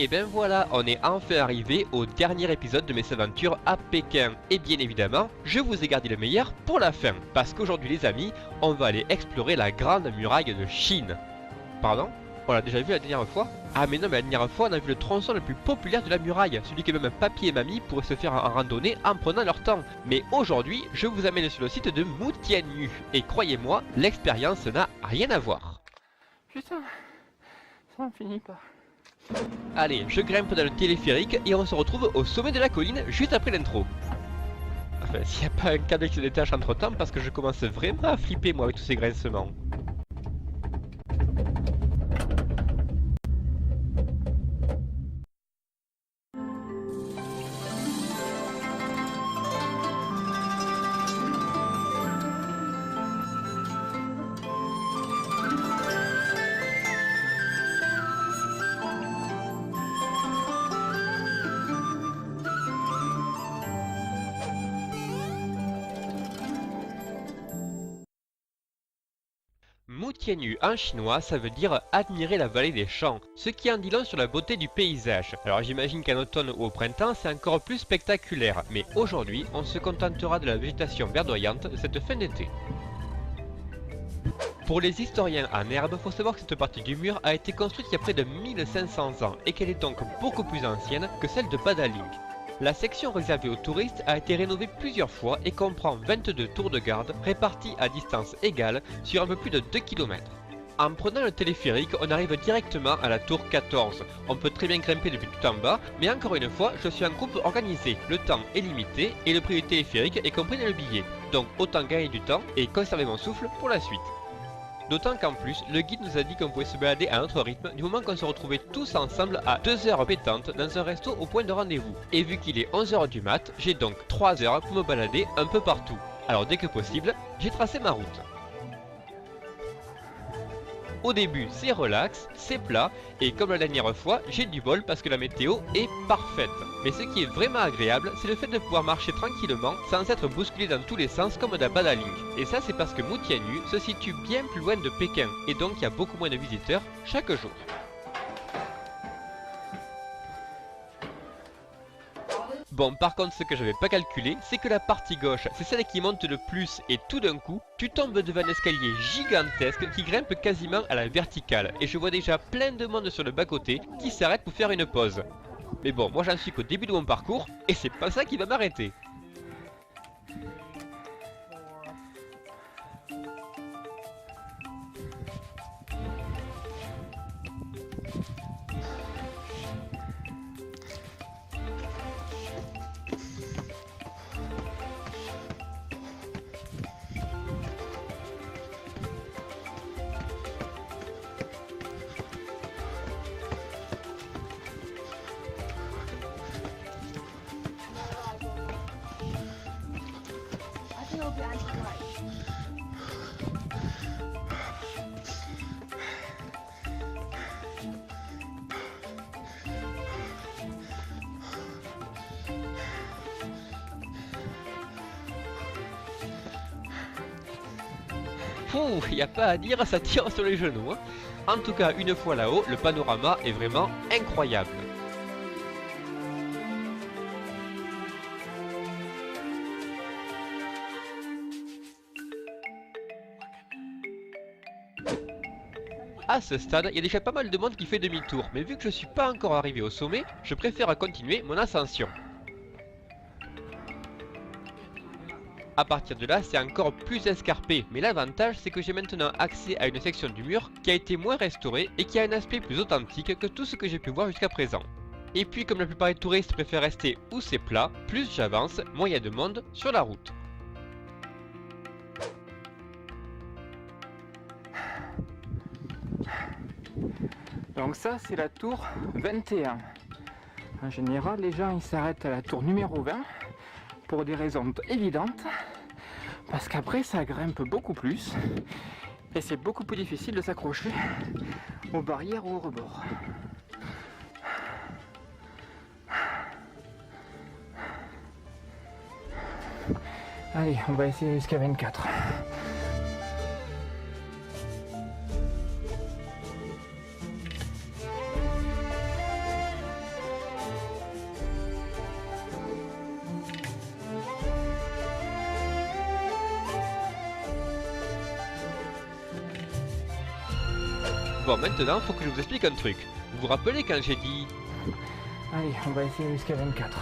Et ben voilà, on est enfin arrivé au dernier épisode de mes aventures à Pékin. Et bien évidemment, je vous ai gardé le meilleur pour la fin. Parce qu'aujourd'hui les amis, on va aller explorer la grande muraille de Chine. Pardon? On l'a déjà vu la dernière fois? Ah mais non, mais la dernière fois on a vu le tronçon le plus populaire de la muraille, celui que même papy et mamie pourraient se faire en randonnée en prenant leur temps. Mais aujourd'hui, je vous amène sur le site de Mutianyu. Et croyez-moi, l'expérience n'a rien à voir. Putain, ça en finit pas. Allez, je grimpe dans le téléphérique et on se retrouve au sommet de la colline juste après l'intro. Enfin, s'il n'y a pas un câble qui se détache entre temps parce que je commence vraiment à flipper moi avec tous ces grincements. Mutianyu en chinois, ça veut dire admirer la vallée des champs, ce qui en dit long sur la beauté du paysage. Alors j'imagine qu'en automne ou au printemps, c'est encore plus spectaculaire, mais aujourd'hui, on se contentera de la végétation verdoyante de cette fin d'été. Pour les historiens en herbe, faut savoir que cette partie du mur a été construite il y a près de 1500 ans et qu'elle est donc beaucoup plus ancienne que celle de Badaling. La section réservée aux touristes a été rénovée plusieurs fois et comprend 22 tours de garde réparties à distance égale sur un peu plus de 2 km. En prenant le téléphérique, on arrive directement à la tour 14. On peut très bien grimper depuis tout en bas, mais encore une fois, je suis en groupe organisé. Le temps est limité et le prix du téléphérique est compris dans le billet. Donc autant gagner du temps et conserver mon souffle pour la suite. D'autant qu'en plus, le guide nous a dit qu'on pouvait se balader à notre rythme du moment qu'on se retrouvait tous ensemble à 2 heures pétantes dans un resto au point de rendez-vous. Et vu qu'il est 11 h du mat, j'ai donc 3 heures pour me balader un peu partout. Alors dès que possible, j'ai tracé ma route. Au début, c'est relax, c'est plat, et comme la dernière fois, j'ai du bol parce que la météo est parfaite. Mais ce qui est vraiment agréable, c'est le fait de pouvoir marcher tranquillement sans être bousculé dans tous les sens comme dans Badaling. Et ça, c'est parce que Mutianyu se situe bien plus loin de Pékin, et donc il y a beaucoup moins de visiteurs chaque jour. Bon, par contre, ce que j'avais pas calculé, c'est que la partie gauche, c'est celle qui monte le plus et tout d'un coup, tu tombes devant un escalier gigantesque qui grimpe quasiment à la verticale. Et je vois déjà plein de monde sur le bas-côté qui s'arrête pour faire une pause. Mais bon, moi j'en suis qu'au début de mon parcours et c'est pas ça qui va m'arrêter. Ouh, y a pas à dire, ça tire sur les genoux. Hein. En tout cas, une fois là-haut, le panorama est vraiment incroyable. À ce stade, il y a déjà pas mal de monde qui fait demi-tour, mais vu que je suis pas encore arrivé au sommet, je préfère continuer mon ascension. À partir de là, c'est encore plus escarpé, mais l'avantage c'est que j'ai maintenant accès à une section du mur qui a été moins restaurée et qui a un aspect plus authentique que tout ce que j'ai pu voir jusqu'à présent. Et puis comme la plupart des touristes préfèrent rester où c'est plat, plus j'avance, moins il y a de monde sur la route. Donc ça c'est la tour 21. En général les gens ils s'arrêtent à la tour numéro 20 pour des raisons évidentes. Parce qu'après ça grimpe beaucoup plus et c'est beaucoup plus difficile de s'accrocher aux barrières ou au rebord. Allez, on va essayer jusqu'à 24. Bon, maintenant, faut que je vous explique un truc. Vous vous rappelez quand j'ai dit... Allez, on va essayer jusqu'à 24.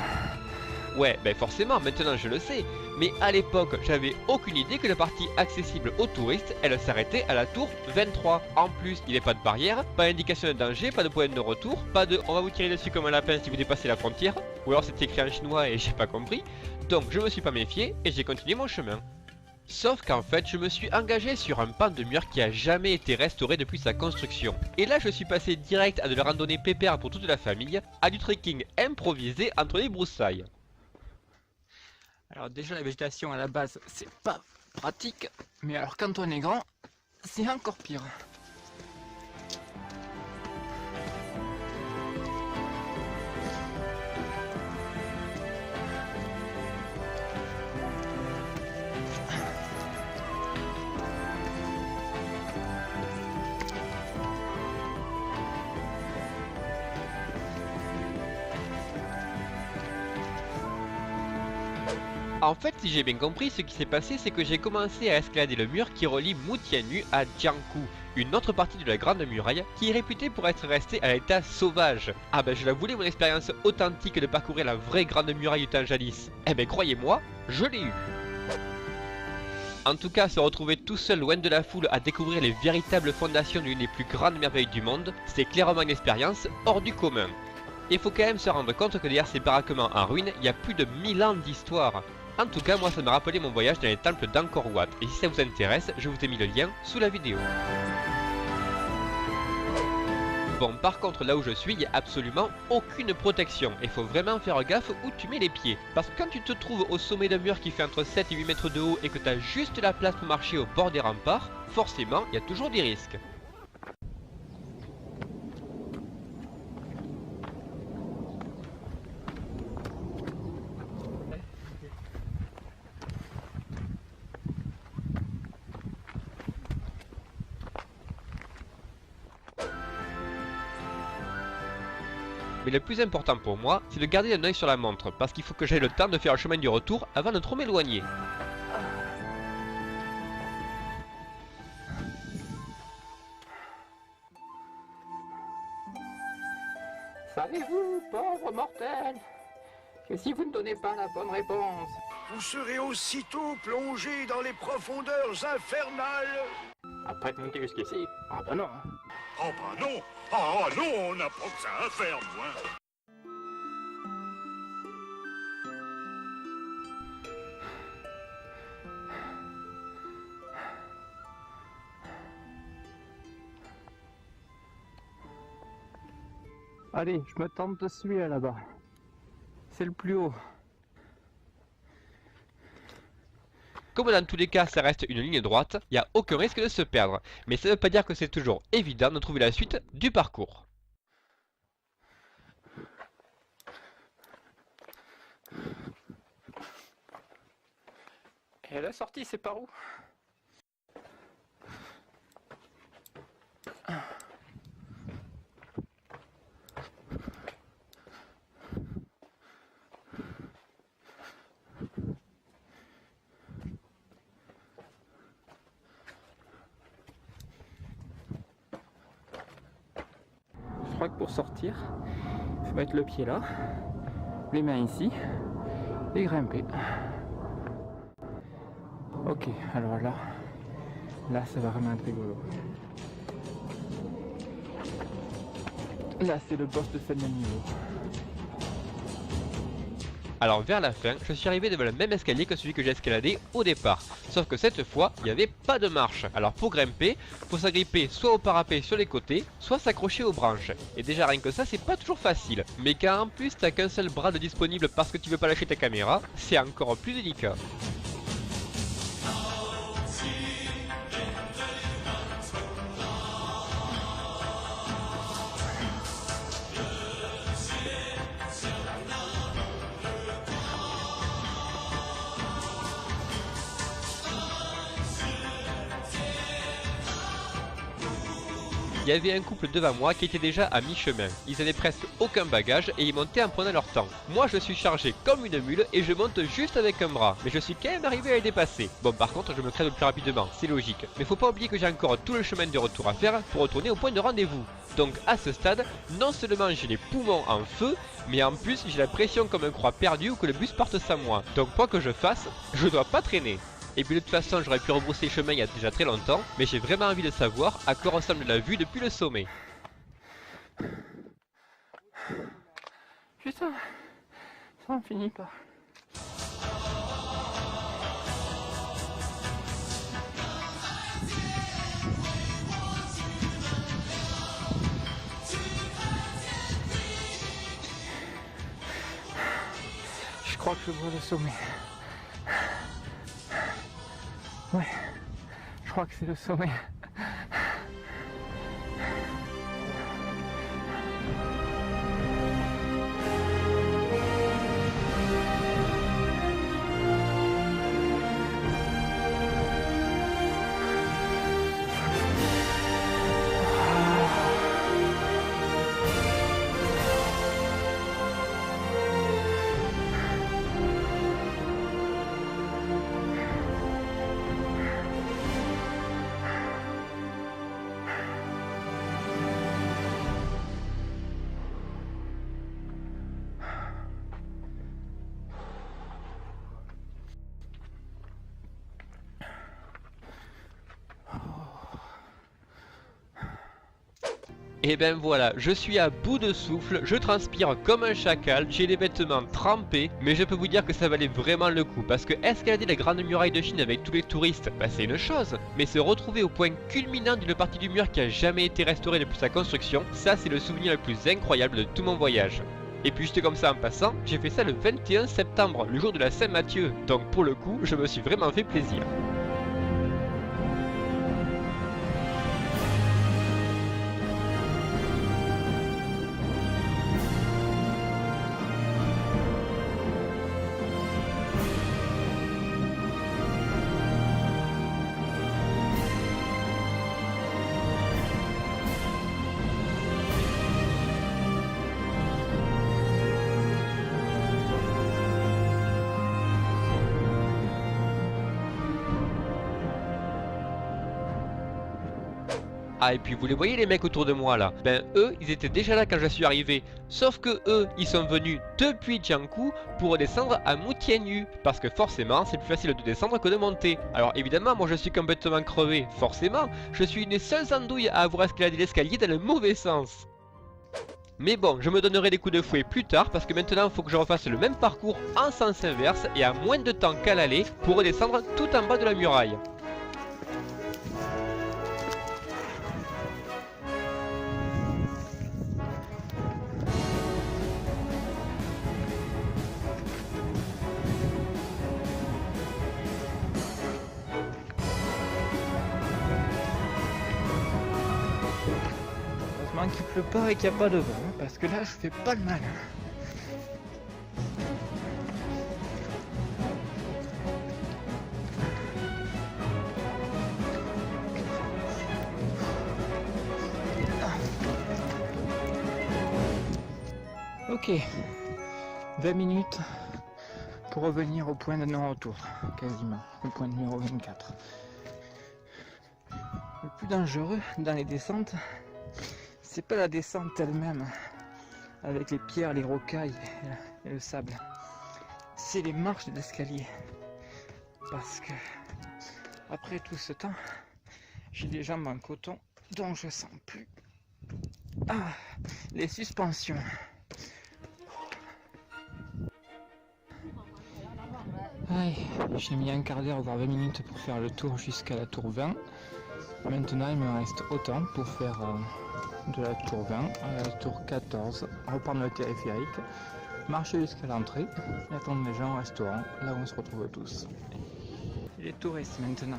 Ouais, ben forcément, maintenant je le sais. Mais à l'époque, j'avais aucune idée que la partie accessible aux touristes, elle s'arrêtait à la tour 23. En plus, il n'y avait pas de barrière, pas d'indication de danger, pas de point de retour, pas de on va vous tirer dessus comme un lapin si vous dépassez la frontière. Ou alors c'était écrit en chinois et j'ai pas compris. Donc je me suis pas méfié et j'ai continué mon chemin. Sauf qu'en fait, je me suis engagé sur un pan de mur qui a jamais été restauré depuis sa construction. Et là, je suis passé direct à de la randonnée pépère pour toute la famille, à du trekking improvisé entre les broussailles. Alors déjà la végétation à la base c'est pas pratique, mais alors quand on est grand, c'est encore pire. En fait, si j'ai bien compris, ce qui s'est passé, c'est que j'ai commencé à escalader le mur qui relie Moutianu à Jiangkou, une autre partie de la Grande Muraille qui est réputée pour être restée à l'état sauvage. Ah ben je la voulais mon expérience authentique de parcourir la vraie Grande Muraille du temps jadis. Eh ben croyez-moi, je l'ai eu. En tout cas, se retrouver tout seul loin de la foule à découvrir les véritables fondations d'une des plus grandes merveilles du monde, c'est clairement une expérience hors du commun. Il faut quand même se rendre compte que derrière ces baraquements en ruine, il y a plus de 1000 ans d'histoire. En tout cas, moi ça m'a rappelé mon voyage dans les temples d'Angkor Wat, et si ça vous intéresse, je vous ai mis le lien sous la vidéo. Bon, par contre, là où je suis, il n'y a absolument aucune protection, et faut vraiment faire gaffe où tu mets les pieds. Parce que quand tu te trouves au sommet d'un mur qui fait entre 7 et 8 mètres de haut et que tu as juste la place pour marcher au bord des remparts, forcément, il y a toujours des risques. Mais le plus important pour moi, c'est de garder un œil sur la montre, parce qu'il faut que j'aie le temps de faire le chemin du retour avant de trop m'éloigner. Savez-vous, pauvre mortel, que si vous ne donnez pas la bonne réponse, vous serez aussitôt plongé dans les profondeurs infernales. après de monter jusqu'ici, ah bah non. Oh bah non. Oh non, on n'a pas que ça à faire, moi. Allez, je me tente de celui-là là-bas. C'est le plus haut. Comme dans tous les cas ça reste une ligne droite, il n'y a aucun risque de se perdre. Mais ça ne veut pas dire que c'est toujours évident de trouver la suite du parcours. Et la sortie, c'est par où? Je crois que pour sortir, il faut mettre le pied là, les mains ici, et grimper. Ok, alors là ça va vraiment être rigolo. Là c'est le boss de fin de niveau. Alors vers la fin, je suis arrivé devant le même escalier que celui que j'ai escaladé au départ. Sauf que cette fois, il n'y avait pas de marche. Alors pour grimper, faut s'agripper soit au parapet sur les côtés, soit s'accrocher aux branches. Et déjà rien que ça, c'est pas toujours facile. Mais quand en plus t'as qu'un seul bras de disponible parce que tu veux pas lâcher ta caméra, c'est encore plus délicat. Il y avait un couple devant moi qui était déjà à mi-chemin. Ils avaient presque aucun bagage et ils montaient en prenant leur temps. Moi je suis chargé comme une mule et je monte juste avec un bras, mais je suis quand même arrivé à les dépasser. Bon par contre je me crève plus rapidement, c'est logique. Mais faut pas oublier que j'ai encore tout le chemin de retour à faire pour retourner au point de rendez-vous. Donc à ce stade, non seulement j'ai les poumons en feu, mais en plus j'ai la pression comme un croix perdu ou que le bus parte sans moi. Donc quoi que je fasse, je dois pas traîner. Et puis de toute façon j'aurais pu rebrousser chemin il y a déjà très longtemps, mais j'ai vraiment envie de savoir à quoi ressemble la vue depuis le sommet. Putain, ça en finit pas. Je crois que je vois le sommet. Ouais, je crois que c'est le sommet. Et ben voilà, je suis à bout de souffle, je transpire comme un chacal, j'ai les vêtements trempés, mais je peux vous dire que ça valait vraiment le coup, parce que escalader la grande muraille de Chine avec tous les touristes, bah c'est une chose, mais se retrouver au point culminant d'une partie du mur qui a jamais été restaurée depuis sa construction, ça c'est le souvenir le plus incroyable de tout mon voyage. Et puis juste comme ça en passant, j'ai fait ça le 21 septembre, le jour de la Saint-Mathieu, donc pour le coup, je me suis vraiment fait plaisir. Ah et puis vous les voyez les mecs autour de moi là, ben eux ils étaient déjà là quand je suis arrivé, sauf que eux ils sont venus depuis Jiangkou pour descendre à Moutianyu, parce que forcément c'est plus facile de descendre que de monter. Alors évidemment moi je suis complètement crevé, forcément, je suis une seule andouille à avoir escaladé l'escalier dans le mauvais sens. Mais bon, je me donnerai des coups de fouet plus tard parce que maintenant il faut que je refasse le même parcours en sens inverse et à moins de temps qu'à l'aller pour redescendre tout en bas de la muraille. Qu'il pleut pas et qu'il n'y a pas de vent, parce que là je fais pas le mal. Ok, 20 minutes pour revenir au point de non-retour, quasiment, le point numéro 24. Le plus dangereux dans les descentes, c'est pas la descente elle-même, avec les pierres, les rocailles et le sable. C'est les marches d'escalier. Parce que, après tout ce temps, j'ai les jambes en coton, donc je sens plus. Ah, les suspensions. Allez, j'ai mis un quart d'heure, voire 20 minutes pour faire le tour jusqu'à la tour 20. Maintenant, il me reste autant pour faire de la tour 20 à la tour 14, reprendre le téléphérique, marcher jusqu'à l'entrée et attendre les gens au restaurant, là où on se retrouve tous. Et les touristes maintenant,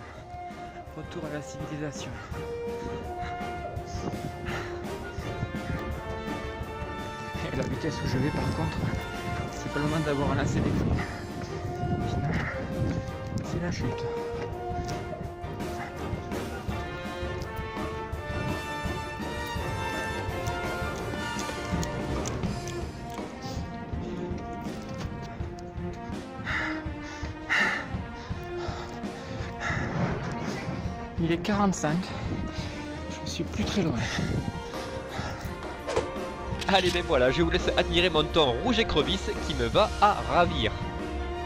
retour à la civilisation. Et la vitesse où je vais par contre, c'est pas le moment d'avoir un lancer des clés. Sinon, c'est la chute. il est 45. Je suis plus très loin. Allez ben voilà, je vous laisse admirer mon ton rouge écrevisse qui me va à ravir.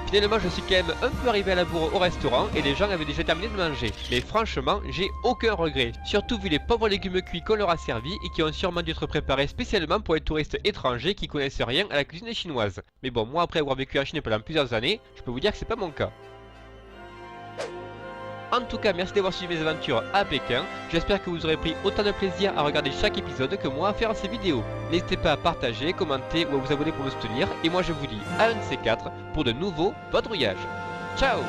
Finalement je suis quand même un peu arrivé à la bourre au restaurant et les gens avaient déjà terminé de manger. Mais franchement j'ai aucun regret, surtout vu les pauvres légumes cuits qu'on leur a servis et qui ont sûrement dû être préparés spécialement pour les touristes étrangers qui connaissent rien à la cuisine chinoise. Mais bon, moi après avoir vécu en Chine pendant plusieurs années, je peux vous dire que c'est pas mon cas. En tout cas, merci d'avoir suivi mes aventures à Pékin. J'espère que vous aurez pris autant de plaisir à regarder chaque épisode que moi à faire ces vidéos. N'hésitez pas à partager, commenter ou à vous abonner pour me soutenir. Et moi je vous dis à un de ces quatre pour de nouveaux vadrouillages. Ciao!